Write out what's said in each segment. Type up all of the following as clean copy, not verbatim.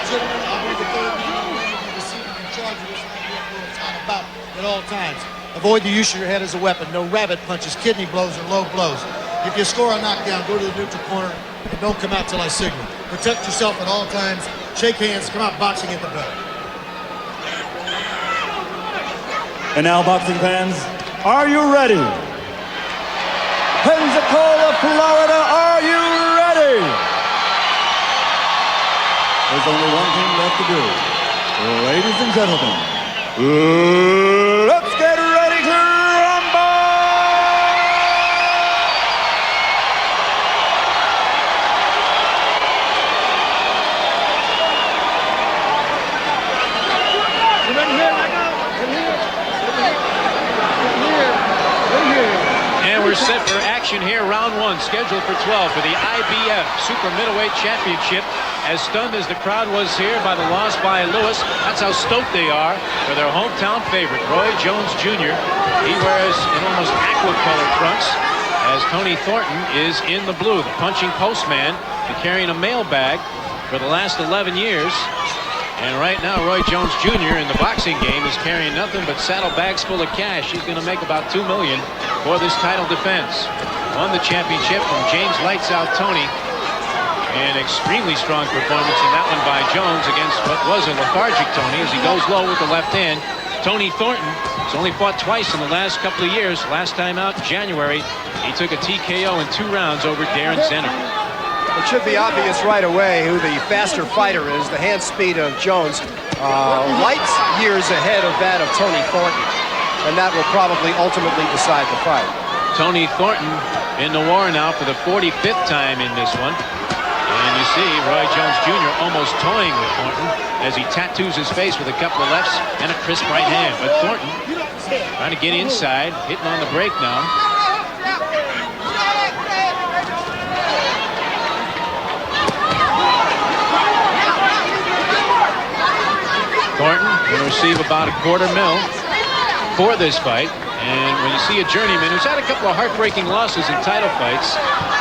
gentlemen, I'll be the third man in the ring. I'll be the receiving in charge of this bout at all times. Avoid the use of your head as a weapon. No rabbit punches, kidney blows, or low blows. If you score a knockdown, go to the neutral corner and don't come out till I signal. Protect yourself at all times. Shake hands. Come out boxing at the bell. And now, boxing fans, are you ready? Pensacola, Florida, are you ready? There's only one thing left to do. Ladies and gentlemen, let's get ready to rumble! And we're set for action here, round one, scheduled for 12 for the IBF Super Middleweight Championship. As stunned as the crowd was here by the loss by Lewis, that's how stoked they are for their hometown favorite, Roy Jones Jr. He wears an almost aqua-colored trunks, as Tony Thornton is in the blue, the punching postman, and carrying a mail bag for the last 11 years. And right now, Roy Jones Jr. in the boxing game is carrying nothing but saddlebags full of cash. He's going to make about $2 million for this title defense. Won the championship from James Lights Out Tony. An extremely strong performance in that one by Jones against what was a lethargic Tony as he goes low with the left hand. Tony Thornton has only fought twice in the last couple of years. Last time out in January, he took a TKO in 2 rounds over Darren Zenner. It should be obvious right away who the faster fighter is. The hand speed of Jones, light years ahead of that of Tony Thornton. And that will probably ultimately decide the fight. Tony Thornton in the war now for the 45th time in this one. And you see Roy Jones Jr. almost toying with Thornton as he tattoos his face with a couple of lefts and a crisp right hand. But Thornton trying to get inside, hitting on the break now. Thornton will receive about $250,000 for this fight. And when you see a journeyman who's had a couple of heartbreaking losses in title fights,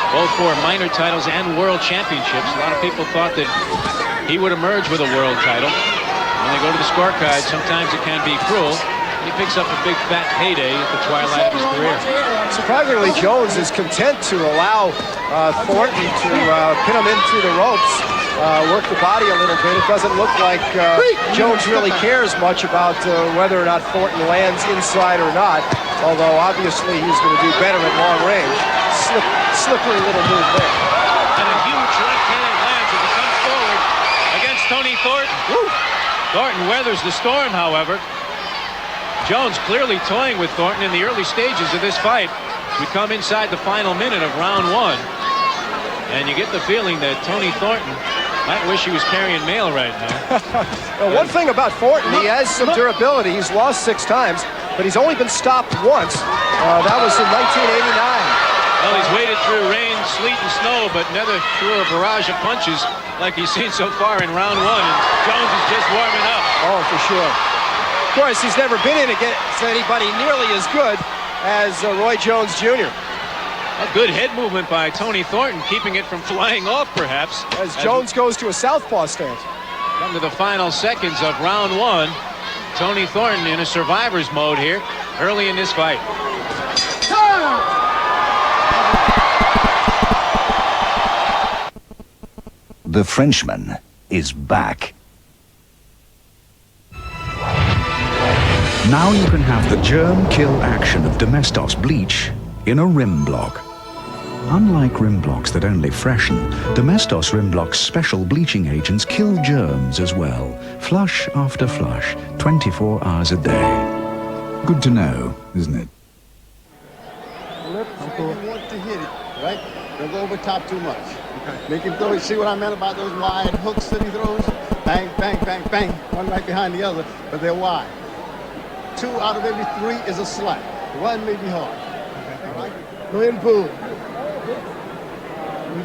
both for minor titles and world championships, a lot of people thought that he would emerge with a world title. When they go to the scorecard, sometimes it can be cruel. He picks up a big fat payday at the twilight of his career. Surprisingly, Jones is content to allow Thornton to pin him into the ropes, work the body a little bit. It doesn't look like Jones really cares much about whether or not Thornton lands inside or not, although obviously he's going to do better at long range. Slippery little move there. And a huge left hand lands as he comes forward against Tony Thornton. Woo! Thornton weathers the storm, however. Jones clearly toying with Thornton in the early stages of this fight. We come inside the final minute of round one, and you get the feeling that Tony Thornton might wish he was carrying mail right now. Well, one thing about Thornton, he has some durability. He's lost 6 times, but he's only been stopped once. That was in 1989. Well, he's waded through rain, sleet, and snow, but never through a barrage of punches like he's seen so far in round one. And Jones is just warming up. Oh, for sure. Of course, he's never been in against anybody nearly as good as Roy Jones Jr. A good head movement by Tony Thornton, keeping it from flying off, perhaps. As Jones goes to a southpaw stance. Come to the final seconds of round one. Tony Thornton in a survivor's mode here early in this fight. The Frenchman is back. Now you can have the germ kill action of Domestos bleach in a rim block. Unlike rim blocks that only freshen, Domestos rim blocks' special bleaching agents kill germs as well, flush after flush, 24 hours a day. Good to know, isn't it? You want to hit it, right? Don't go over top too much. Okay. Make him throw it. See what I meant about those wide hooks that he throws? Bang, bang, bang, bang. One right behind the other, but they're wide. 2 out of every 3 is a slap. 1 may be hard. Okay. All right? Go ahead and pull.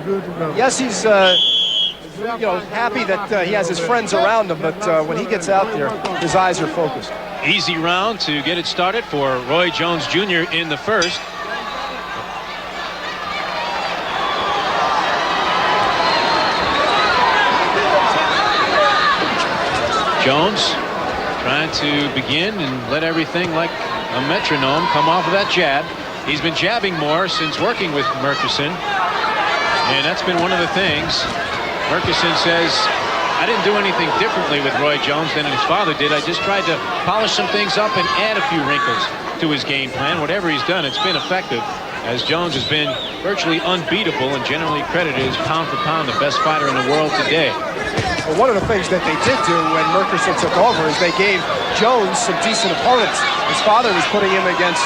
Good to go. Yes, he's happy that he has his friends around him, but when he gets out there, his eyes are focused. Easy round to get it started for Roy Jones Jr. in the first. Jones trying to begin and let everything like a metronome come off of that jab. He's been jabbing more since working with Murchison, and that's been one of the things. Murchison says, I didn't do anything differently with Roy Jones than his father did. I just tried to polish some things up and add a few wrinkles to his game plan. Whatever he's done, it's been effective, as Jones has been virtually unbeatable and generally credited as pound for pound the best fighter in the world today. Well, one of the things that they did do when Murchison took over is they gave Jones some decent opponents. His father was putting him against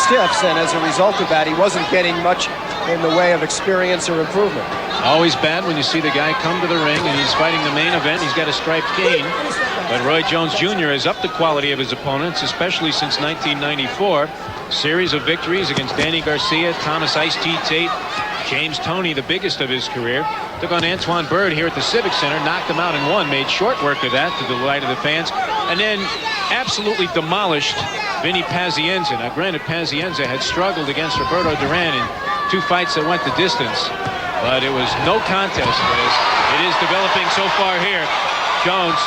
stiffs, and as a result of that, he wasn't getting much in the way of experience or improvement. Always bad when you see the guy come to the ring and he's fighting the main event. He's got a striped cane. But Roy Jones Jr. has upped the quality of his opponents, especially since 1994. Series of victories against Danny Garcia, Thomas Ice-T Tate, James Toney, the biggest of his career. Took on Antoine Bird here at the Civic Center, knocked him out in one, made short work of that to the delight of the fans, and then absolutely demolished Vinny Pazienza. Now, granted, Pazienza had struggled against Roberto Duran in 2 fights that went the distance, but it was no contest. It is developing so far here. Jones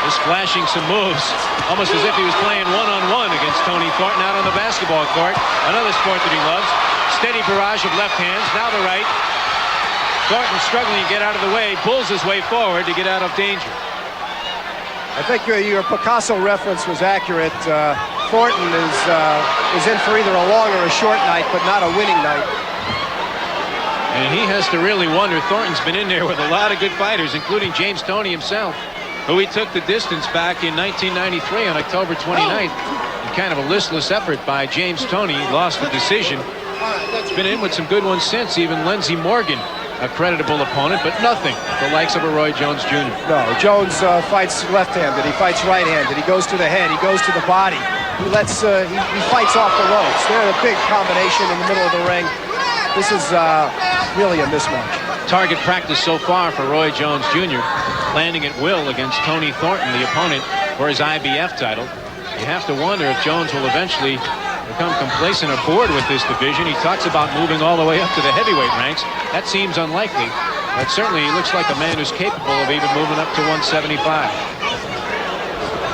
is flashing some moves, almost as if he was playing one-on-one against Tony Thornton out on the basketball court. Another sport that he loves. Steady barrage of left hands, now the right. Thornton struggling to get out of the way, pulls his way forward to get out of danger. I think your Picasso reference was accurate. Thornton is in for either a long or a short night, but not a winning night. And he has to really wonder. Thornton's been in there with a lot of good fighters, including James Toney himself, who he took the distance back in 1993 on October 29th. In kind of a listless effort by James Toney, lost the decision. He's been in with some good ones since, even Lindsey Morgan, a creditable opponent, but nothing the likes of a Roy Jones Jr. No, Jones fights left-handed, he fights right-handed, he goes to the head, he goes to the body. He fights off the ropes. They're a big combination in the middle of the ring. This is really a mismatch. Target practice so far for Roy Jones Jr., landing at will against Tony Thornton, the opponent for his IBF title. You have to wonder if Jones will eventually become complacent or bored with this division. He talks about moving all the way up to the heavyweight ranks. That seems unlikely, but certainly he looks like a man who's capable of even moving up to 175.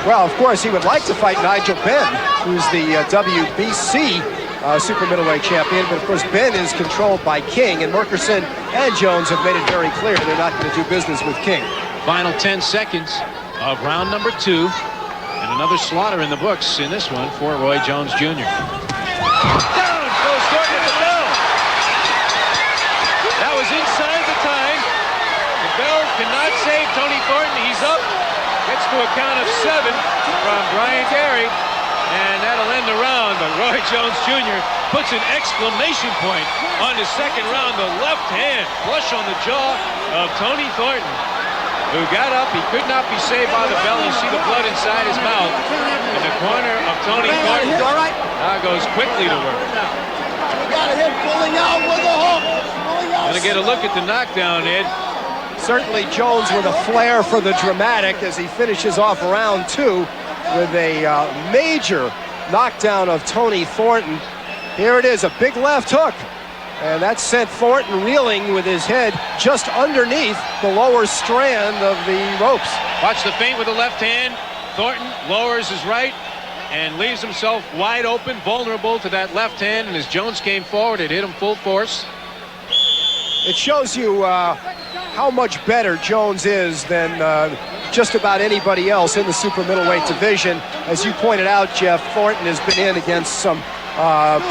Well, of course, he would like to fight Nigel Benn, who's the WBC super middleweight champion, but of course Ben is controlled by King, and Murchison and Jones have made it very clear they're not going to do business with King. Final 10 seconds of round number 2. And another slaughter in the books in this one for Roy Jones Jr. Down goes Thornton at the bell. That was inside the time. The bell cannot save Tony Thornton. He's up. Gets to a count of 7 from Brian Gary. And that'll end the round. But Roy Jones Jr. puts an exclamation point on the second round. The left hand flush on the jaw of Tony Thornton, who got up. He could not be saved by the bell. You see the blood inside his mouth. In the corner of Tony Thornton. Now goes quickly to work. Got him pulling out with a hook. Gonna get a look at the knockdown, Ed. Certainly Jones with a flair for the dramatic as he finishes off round 2 with a major knockdown of Tony Thornton. Here it is, a big left hook. And that sent Thornton reeling with his head just underneath the lower strand of the ropes. Watch the feint with the left hand. Thornton lowers his right and leaves himself wide open, vulnerable to that left hand. And as Jones came forward, it hit him full force. It shows you how much better Jones is than just about anybody else in the super middleweight division. As you pointed out, Jeff, Thornton has been in against some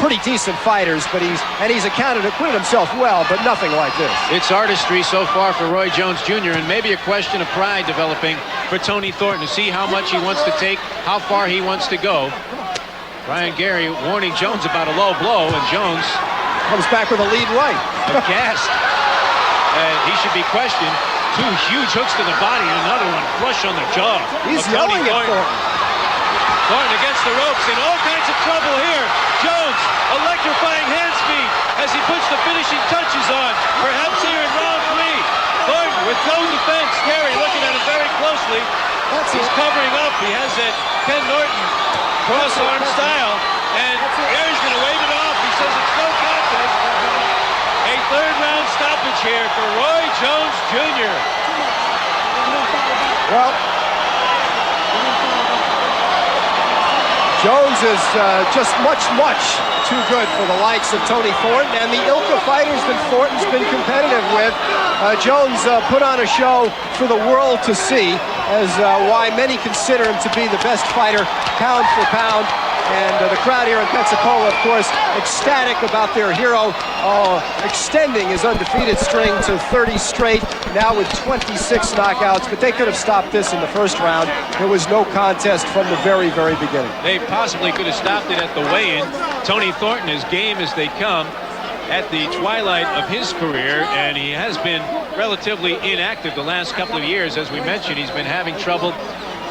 pretty decent fighters, but he's accounted himself well, but nothing like this. It's artistry so far for Roy Jones Jr., and maybe a question of pride developing for Tony Thornton to see how much he wants to take, how far he wants to go. Brian Gary warning Jones about a low blow, and Jones comes back with a lead right. Aghast. He should be questioned. 2 huge hooks to the body and another one flush on the jaw. He's yelling at Thornton. Thornton against the ropes, in all kinds of trouble here. Jones, electrifying hand speed as he puts the finishing touches on, perhaps here in round 3. Thornton with no defense. Gary looking at him very closely. He's covering up. He has that Ken Norton cross-arm style, and Gary's going to wave it off. He says it's no contest. A 3rd round stoppage here for Roy Jones Jr. Well, is just much too good for the likes of Tony Thornton and the ilk of fighters that Thornton's been competitive with. Jones put on a show for the world to see, as why many consider him to be the best fighter pound for pound. And the crowd here in Pensacola, of course, ecstatic about their hero extending his undefeated string to 30 straight, now with 26 knockouts. But they could have stopped this in the first round. There was no contest from the very beginning. They possibly could have stopped it at the weigh-in. Tony Thornton, as game as they come, at the twilight of his career, and he has been relatively inactive the last couple of years. As we mentioned, he's been having trouble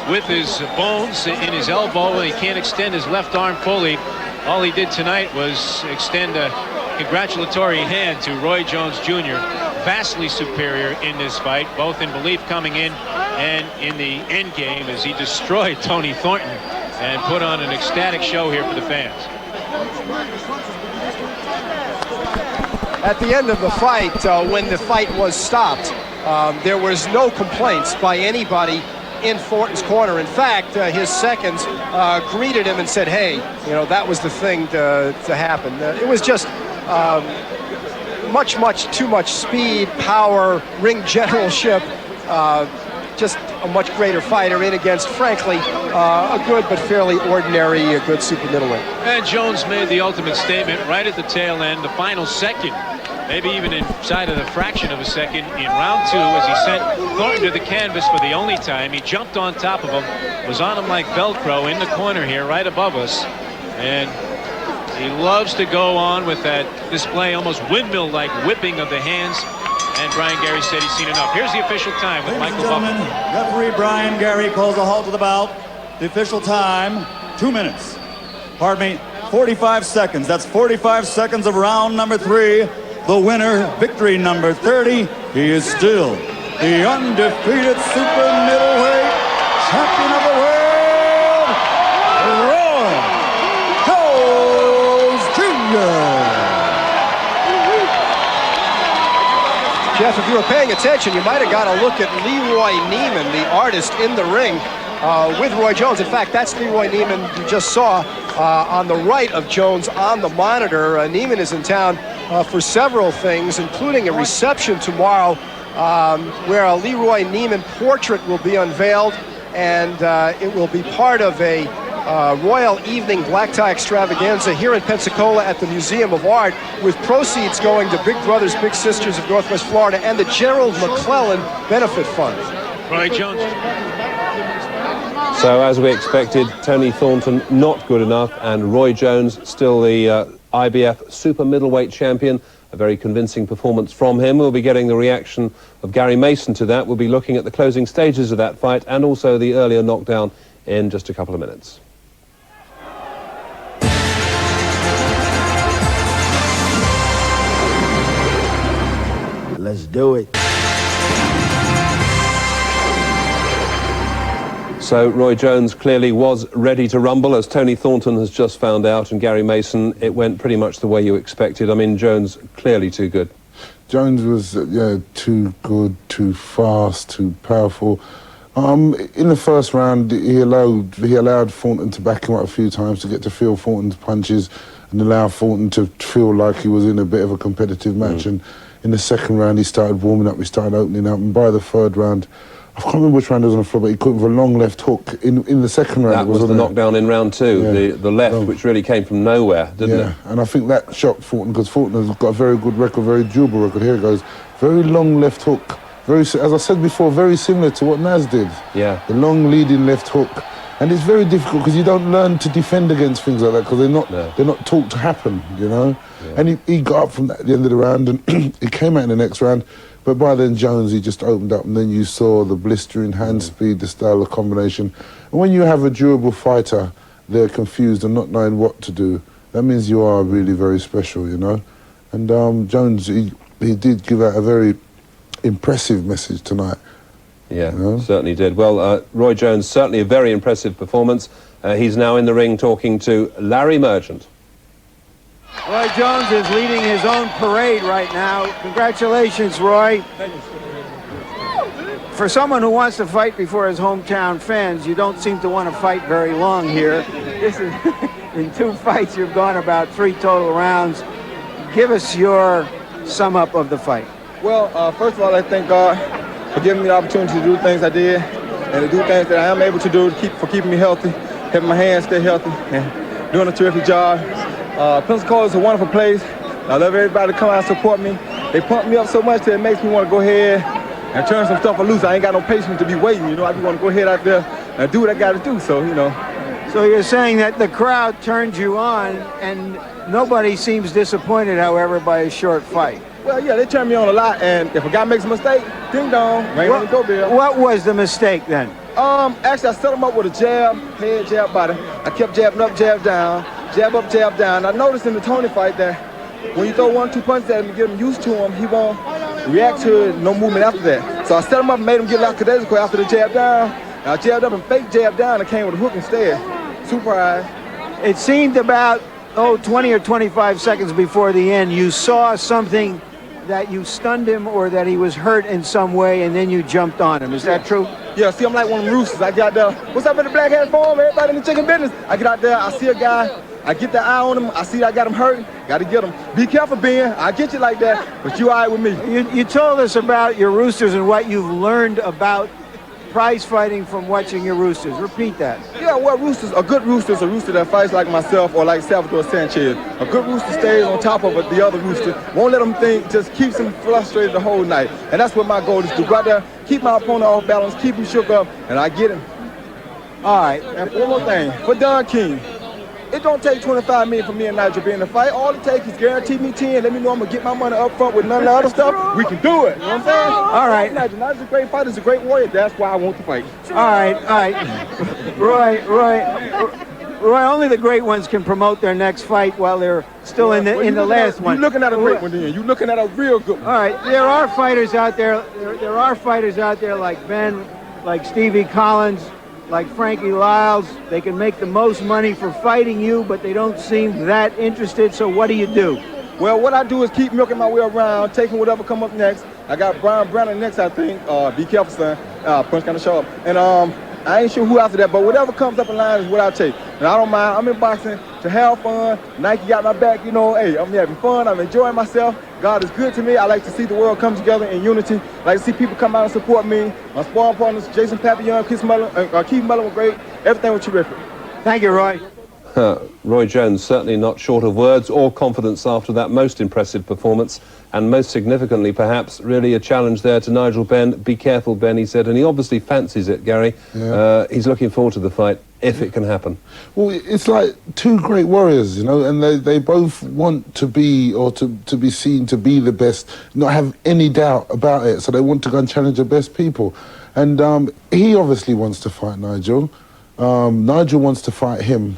with his bones in his elbow, and he can't extend his left arm fully. All he did tonight was extend a congratulatory hand to Roy Jones Jr. Vastly superior in this fight, both in belief coming in and in the end game, as he destroyed Tony Thornton and put on an ecstatic show here for the fans. At the end of the fight, when the fight was stopped, there was no complaints by anybody in Thornton's corner. In fact, his seconds greeted him and said, hey, you know, that was the thing to happen. It was just much too much speed, power, ring generalship, just a much greater fighter in against, frankly, a good but fairly ordinary good super middleweight. And Jones made the ultimate statement right at the tail end, the final second, maybe even inside of the fraction of a second in round 2, as he sent Thornton to the canvas for the only time. He jumped on top of him, was on him like Velcro in the corner here right above us, and he loves to go on with that display, almost windmill-like whipping of the hands. And Brian Gary said he's seen enough. Here's the official time with Ladies Michael and gentlemen, Buffer. referee Brian Gary calls a halt to the bout. The official time, 2 minutes. Pardon me, 45 seconds. That's 45 seconds of round number 3. The winner, victory number 30. He is still the undefeated super middleweight champion of the world, Roy Jones Jr. Jeff, if you were paying attention, you might have got a look at Leroy Neiman, the artist in the ring with Roy Jones. In fact, that's Leroy Neiman you just saw on the right of Jones on the monitor. Neiman is in town for several things, including a reception tomorrow where a Leroy Neiman portrait will be unveiled, and it will be part of a Royal Evening Black Tie Extravaganza here in Pensacola at the Museum of Art, with proceeds going to Big Brothers Big Sisters of Northwest Florida and the Gerald McClellan Benefit Fund. Roy Jones. So, as we expected, Tony Thornton not good enough, and Roy Jones still the IBF super middleweight champion. A very convincing performance from him. We'll be getting the reaction of Gary Mason to that. We'll be looking at the closing stages of that fight and also the earlier knockdown in just a couple of minutes. Let's do it. So Roy Jones clearly was ready to rumble, as Tony Thornton has just found out, and Gary Mason, it went pretty much the way you expected. I mean, Jones clearly too good. Jones was too good, too fast, too powerful. In the first round, he allowed Thornton to back him up a few times to get to feel Thornton's punches and allow Thornton to feel like he was in a bit of a competitive match. And in the second round, he started warming up, he started opening up, and by the third round, I can't remember which round it was on the floor, but he caught with a long left hook in the second round. That was the knockdown in round 2, the left, which really came from nowhere, didn't it? And I think that shocked Thornton, because Thornton has got a very good record, very durable record. Here it goes, very long left hook. Very, as I said before, very similar to what Naz did. Yeah. The long leading left hook. And it's very difficult because you don't learn to defend against things like that, because they're not taught to happen, you know. Yeah. And he got up from that at the end of the round, and he came out in the next round. But by then, Jones, he just opened up, and then you saw the blistering hand speed, the style of combination. And when you have a durable fighter, they're confused and not knowing what to do. That means you are really very special, you know. And Jones, he did give out a very impressive message tonight. Yeah, certainly did. Well, Roy Jones, certainly a very impressive performance. He's now in the ring talking to Larry Merchant. Roy Jones is leading his own parade right now. Congratulations, Roy. For someone who wants to fight before his hometown fans, you don't seem to want to fight very long here. In 2 fights, you've gone about 3 total rounds. Give us your sum up of the fight. Well, first of all, I thank God for giving me the opportunity to do things I did and to do things that I am able to do for keeping me healthy, helping my hands stay healthy, and doing a terrific job. Pensacola is a wonderful place. I love everybody to come out and support me. They pump me up so much that it makes me want to go ahead and turn some stuff loose. I ain't got no patience to be waiting, you know. I just want to go ahead out there and do what I got to do, so, you know. So you're saying that the crowd turned you on, and nobody seems disappointed, however, by a short fight. Well, yeah, they turn me on a lot, and if a guy makes a mistake, ding dong, ring on the doorbell. What was the mistake then? Actually, I set him up with a jab, head, jab, body. I kept jabbing up, jab down, jab up, jab down. I noticed in the Tony fight that when you throw 1-2 punches at him and get him used to him, he won't react to it, no movement after that. So I set him up and made him get lackadaisical after the jab down. And I jabbed up and fake jab down and came with a hook instead. Surprise. It seemed about, 20 or 25 seconds before the end, you saw something that you stunned him or that he was hurt in some way, and then you jumped on him. Is that true? Yeah, see, I'm like one of them roosters. I got there. What's up in the black hat farm? Everybody in the chicken business. I get out there, I see a guy, I get the eye on him, I see I got him hurt, got to get him. Be careful, Ben. I get you like that, but you all right with me. You told us about your roosters and what you've learned about prize fighting from watching your roosters. Repeat that. Yeah, well, a good rooster is a rooster that fights like myself or like Salvador Sanchez. A good rooster stays on top of the other rooster, won't let him think, just keeps him frustrated the whole night. And that's what my goal is, to go out there, keep my opponent off balance, keep him shook up, and I get him. All right. And one more thing, for Don King, it don't take 25 minutes for me and Nigel being in a fight. All it takes is guarantee me 10. Let me know I'm going to get my money up front with none of the other stuff. We can do it. You know what I'm saying? All right. Nigel's a great fighter. He's a great warrior. That's why I want to fight. All right. Roy, only the great ones can promote their next fight while they're still in the last one. You're looking at a great one then. You're looking at a real good one. All right. There are fighters out there. There are fighters out there like Ben, like Stevie Collins, like Frankie Lyles. They can make the most money for fighting you, but they don't seem that interested. So what do you do? Well, what I do is keep milking my way around, taking whatever come up next. I got Brian Brandon next, I think. Be careful, son. Punch kind of show up. And I ain't sure who after that, but whatever comes up in line is what I take. And I don't mind. I'm in boxing to have fun. Nike got my back, you know. Hey, I'm having fun. I'm enjoying myself. God is good to me. I like to see the world come together in unity. I like to see people come out and support me. My sparring partners, Jason Papillon, Keith Mullen were great. Everything was terrific. Thank you, Roy. Roy Jones certainly not short of words or confidence after that most impressive performance, and most significantly perhaps really a challenge there to Nigel Benn. Be careful, Ben, he said, and he obviously fancies it, Gary. Yeah. He's looking forward to the fight if it can happen. Well, it's like two great warriors, you know, and they both want to be, or to be seen to be the best, not have any doubt about it, so they want to go and challenge the best people. And he obviously wants to fight Nigel. Nigel wants to fight him.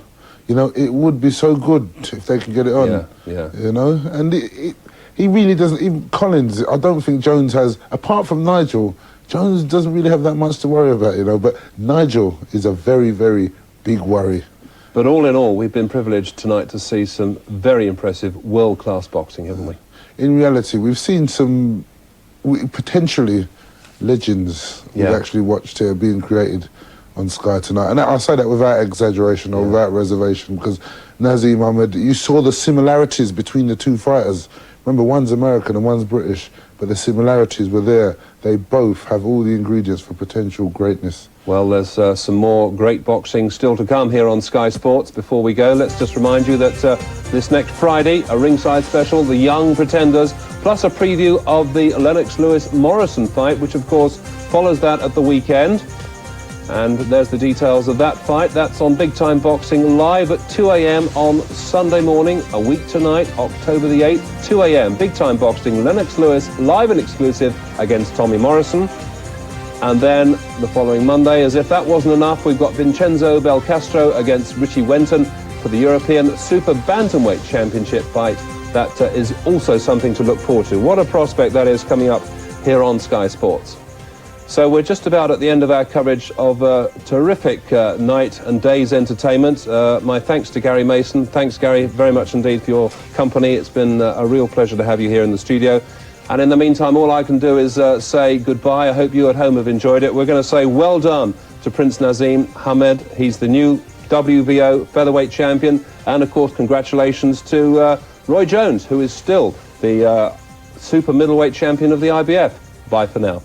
You know, it would be so good if they could get it on. Yeah. You know, and he really doesn't. Even Collins, I don't think Jones has. Apart from Nigel, Jones doesn't really have that much to worry about. You know, but Nigel is a very, very big worry. But all in all, we've been privileged tonight to see some very impressive world-class boxing, haven't we? In reality, we've seen some potentially legends we've actually watched here being created on Sky tonight. And I say that without exaggeration or without reservation, because Naseem Ahmed, you saw the similarities between the two fighters. Remember, one's American and one's British, but the similarities were there. They both have all the ingredients for potential greatness. Well, there's some more great boxing still to come here on Sky Sports. Before we go, let's just remind you that this next Friday, a ringside special, The Young Pretenders, plus a preview of the Lennox Lewis-Morrison fight, which of course follows that at the weekend. And there's the details of that fight. That's on Big Time Boxing, live at 2 a.m. on Sunday morning, a week tonight, October the 8th, 2 a.m. Big Time Boxing, Lennox Lewis, live and exclusive against Tommy Morrison. And then the following Monday, as if that wasn't enough, we've got Vincenzo Belcastro against Richie Wenton for the European Super Bantamweight Championship fight. That is also something to look forward to. What a prospect that is coming up here on Sky Sports. So we're just about at the end of our coverage of a terrific night and day's entertainment. My thanks to Gary Mason. Thanks, Gary, very much indeed for your company. It's been a real pleasure to have you here in the studio. And in the meantime, all I can do is say goodbye. I hope you at home have enjoyed it. We're going to say well done to Prince Naseem Ahmed. He's the new WBO featherweight champion. And, of course, congratulations to Roy Jones, who is still the super middleweight champion of the IBF. Bye for now.